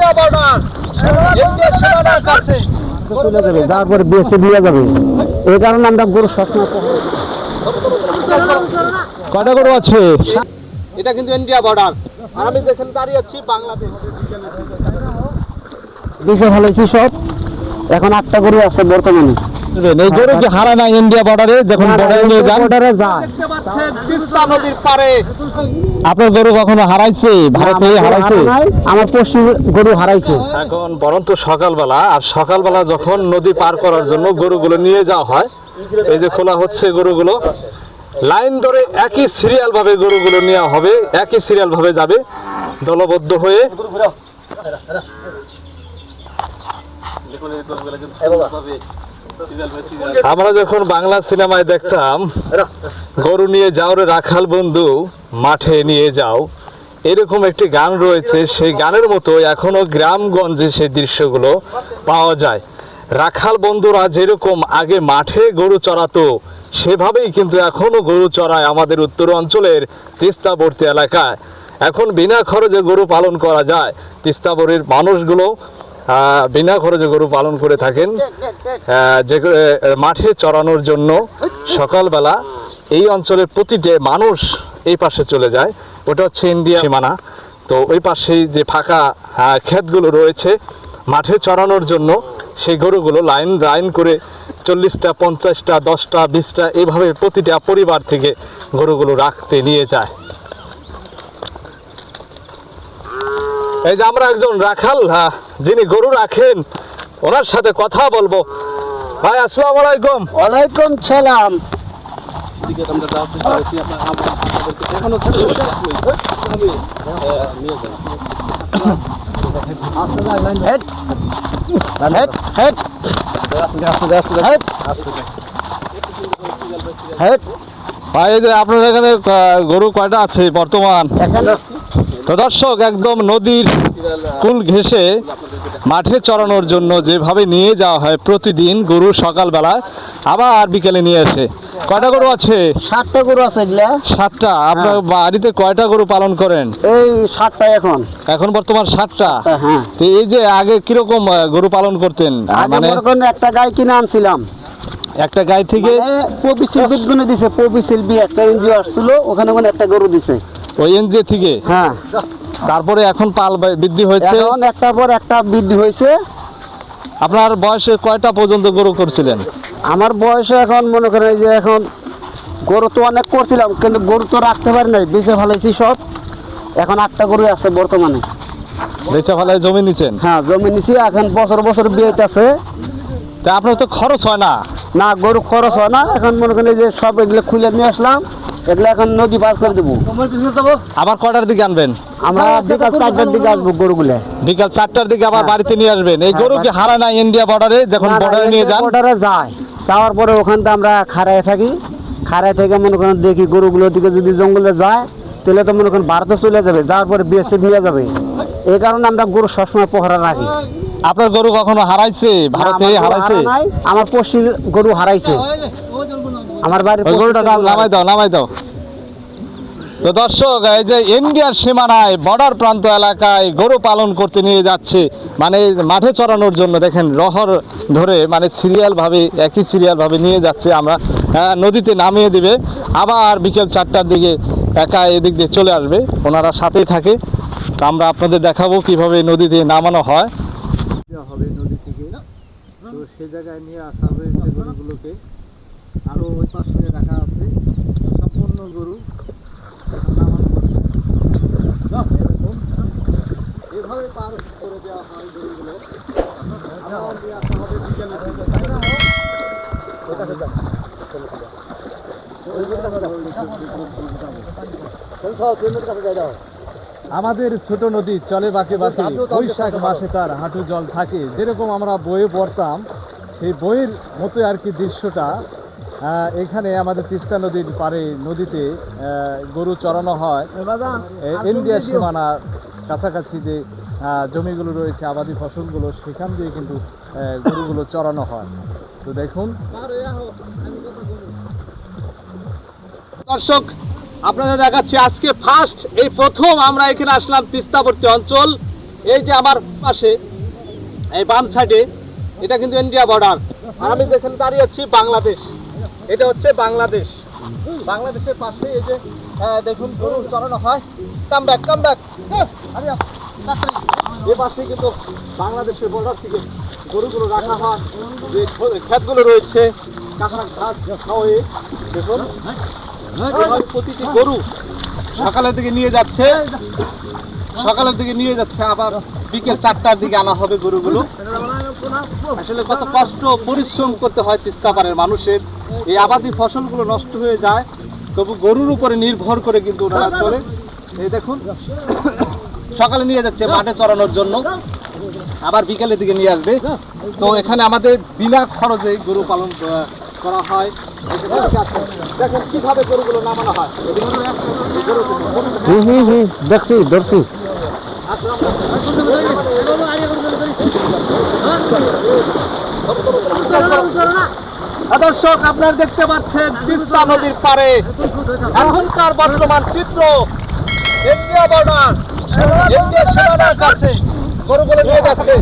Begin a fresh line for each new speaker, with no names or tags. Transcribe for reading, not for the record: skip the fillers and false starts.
India border, India সীমানার কাছে
চলে যাবে, যাওয়ার পরে বিএসএফ নিয়ে যাবে। এই কারণে আমরা গরু সবসময়
কয়টা গরু আছে? এটা কিন্তু ইন্ডিয়া বর্ডার, আর আমি দেখেন দাঁড়িয়ে আছি বাংলাদেশ।
বিষয় ফেলেছি সব, এখন 8টা গরু আছে বর্তমানে।
এই গরু কি হারায় না ইন্ডিয়া বর্ডারে? যখন বর্ডারে নিয়ে যান,
বর্ডারে যায়।
দেখতে পাচ্ছেন তিস্তা নদীর পারে।
আপনার গরু কখনো হারাইছে? ভারতে হারাইছে?
আমার পশ্চিম গরু হারাইছে।
এখন বরন্ত সকালবেলা, আর সকালবেলা যখন নদী পার করার জন্য গরুগুলো নিয়ে যাওয়া হয়, এই যে খোলা হচ্ছে গরুগুলো, লাইন ধরে একই সিরিয়াল ভাবে গরুগুলো নেওয়া হবে, একই সিরিয়াল ভাবে যাবে দলবদ্ধ হয়ে। আমরা যখন বাংলা সিনেমায় দেখতাম গরু নিয়ে যাও রে রাখাল বন্ধু মাঠে নিয়ে যাও, এরকম একটি গান রয়েছে। সেই গানের মতো এখনো গ্রামগঞ্জে সেই দৃশ্যগুলো পাওয়া যায়। রাখাল বন্ধুরা যেরকম আগে মাঠে গরু চড়াতো, সেভাবেই কিন্তু এখনো গরু চড়ায় আমাদের উত্তর অঞ্চলের তিস্তাবর্তী এলাকায়। এখন বিনা খরচে গরু পালন করা যায়। তিস্তাবরীর মানুষগুলো বিনা খরচে গরু পালন করে থাকেন, যে মাঠে চড়ানোর জন্য। সকালবেলা এই অঞ্চলের প্রতিটি মানুষ এই পাশে চলে যায়, ওটা হচ্ছে ইন্ডিয়া সীমানা। তো ওই পাশেই যে ফাঁকা ক্ষেতগুলো রয়েছে মাঠে চড়ানোর জন্য, সেই গরুগুলো লাইন লাইন করে 40টা 50টা 10টা 20টা এইভাবে প্রতিটা পরিবার থেকে গরুগুলো রাখতে নিয়ে যায়। এই যে আমরা একজন রাখাল যিনি গরু রাখেন, ওনার সাথে কথা বলবো। ভাই আসসালামু আলাইকুম।
ওয়ালাইকুম সালাম।
ভাই এই যে আপনার এখানে গরু কয়টা আছে বর্তমান? তো দর্শক, একদম নদীর কুল ঘেঁষে মাঠে চড়ানোর জন্য যেভাবে নিয়ে যাওয়া হয় প্রতিদিন গরু সকালবেলা, আবার বিকেলে নিয়ে আসে। কয়টা গরু আছে?
7টা গরু আছে এগুলা।
7টা। আপনার বাড়িতে কয়টা গরু পালন করেন?
এই 7টা এখন।
এখন বর্তমান 7টা।
হ্যাঁ।
তো এই যে আগে কিরকম গরু পালন করতেন?
মানে একটা গাই কিনে আনছিলাম,
একটা গাই থেকে
পবিসিল গুনে দিছে। পবিসিল বি একটা এনজিও আসছিল, ওখানে মানে একটা গরু দিছে
ওই এনজিও থেকে।
হ্যাঁ।
তারপরে এখন পাল বৃদ্ধি হয়েছে,
এখন একটার পর একটা বৃদ্ধি হয়েছে।
আপনার বয়সে কয়টা পর্যন্ত গরু করছিলেন?
আমার বয়সে এখন মনে করেন যে এখন গরু তো অনেক করছিলাম, কিন্তু গরু তো রাখতে পারি নাই, বেঁচে ফেলাইছি সব। এখন 8টা গরু আছে বর্তমানে।
বেচা ফেলায় জমি নিছেন?
হ্যাঁ, জমি নিছি। এখন বছর বছর বিয়েতে আছে।
তা আপনার তো খরচ হয় না?
না, গরু খরচ হয় না। এখন মনে করেন যে সব এগুলো খুলে নিয়ে আসলাম, এগুলো এখন নদী পার করে দেবো।
আবার কয়টার দিকে আনবেন?
আমরা বিকাল 4টার দিকে আসবো গরুগুলো।
বিকাল 4টার দিকে আবার বাড়িতে নিয়ে আসবেন। এই গরু কি হারায় না ইন্ডিয়া বর্ডারে? যখন বর্ডারে নিয়ে যান,
বর্ডারে যায়, যাওয়ার পরে ওখান থেকে আমরা খাড়ায় থাকি। খাড়ায় থেকে মনে করেন দেখি গরুগুলোর দিকে যদি জঙ্গলে যায়, তাহলে তো মনে করেন ভারতে চলে যাবে, যাওয়ার পরে বিএসএফ নিয়ে যাবে। এই কারণে আমরা গরু সবসময় পহরা রাখি।
আপনার গরু কখনো হারাইছে? ভারতে হারাইছে?
আমার পশ্চিম গরু হারাইছে, আমার বাড়ির
গরুটা নামাই দাও, নামাই দাও। তো দর্শক, এই যে ইন্ডিয়ার সীমানায় বর্ডার প্রান্ত এলাকায় গরু পালন করতে নিয়ে যাচ্ছে, মানে মাঠে চড়ানোর জন্য। দেখেন রহর ধরে, মানে সিরিয়াল ভাবে, একই সিরিয়াল ভাবে নিয়ে যাচ্ছে। আমরা নদীতে নামিয়ে দিবে, আবার বিকেল 4টার দিকে একা এদিক দিয়ে চলে আসবে, ওনারা সাথেই থাকে। তো আমরা আপনাদের দেখাবো কিভাবে নদীতে নামানো হয়।
নদী থেকে তো সে জায়গায় নিয়ে আসা হয়েছে গরুগুলোকে। আরো ওই পাশে রাখা আছে সম্পূর্ণ গরু। এভাবে পার করে দেওয়া হয় গরুগুলো। আমাদের ছোট নদী চলে বাঁকে বাঁকে, বৈশাখ মাসে তার হাঁটু জল থাকে। যেরকম আমরা বইয়ে পড়তাম, সেই বইয়ের মতো আর কি দৃশ্যটা এখানে আমাদের তিস্তা নদীর পাড়ে নদীতে গরু চড়ানো হয়। ইন্ডিয়া সীমানার কাছাকাছি যে জমিগুলো রয়েছে, আবাদি ফসলগুলো, সেখান দিয়ে কিন্তু গরুগুলো চড়ানো হয়। তো দেখুন দর্শক, আপনাদের দেখাচ্ছি আজকে ফার্স্ট, এই প্রথম আমরা এখানে আসলাম তিস্তাবর্তী অঞ্চল। এই যে আমার পাশে এই বাম সাইডে এটা কিন্তু ইন্ডিয়া বর্ডার, আর আমি যেখানে দাঁড়িয়ে আছি বাংলাদেশ। এটা হচ্ছে বাংলাদেশ। বাংলাদেশের পাশে এই যে দেখুন গরু চড়ানো হয়। কাম ব্যাক এ পাশে কিন্তু বাংলাদেশের বর্ডার থেকে গরুগুলো রাখা হয়। যে ক্ষেতগুলো রয়েছে কাঁচা ঘাস খাওয়ায়ে দেখুন এভাবে প্রতিটি গরু সকালের দিকে নিয়ে যাচ্ছে, আবার বিকেল 4টার দিকে আনা হবে গরুগুলো। আসলে কত কষ্ট পরিশ্রম করতে হয় তিস্তা পাড়ের মানুষের। এই আবাদি ফসলগুলো নষ্ট হয়ে যায়, তবু গরুর উপরে নির্ভর করে কিন্তু ওনারা চলে। এই দেখুন সকালে নিয়ে যাচ্ছে মাঠে চড়ানোর জন্য, আবার বিকেলের দিকে নিয়ে আসবে। তো এখানে আমাদের বিনা খরচে গরু পালন করা হয়। দেখেন কিভাবে গরুগুলো নামানো হয়।
দেখছি ধরছি।
দর্শক আপনারা দেখতে পাচ্ছেন তিস্তা নদীর পাড়ে এখনকার বর্তমান চিত্র। ইন্ডিয়া বর্ডার, ইন্ডিয়া সীমানার কাছে গরুগুলো নিয়ে যাচ্ছে।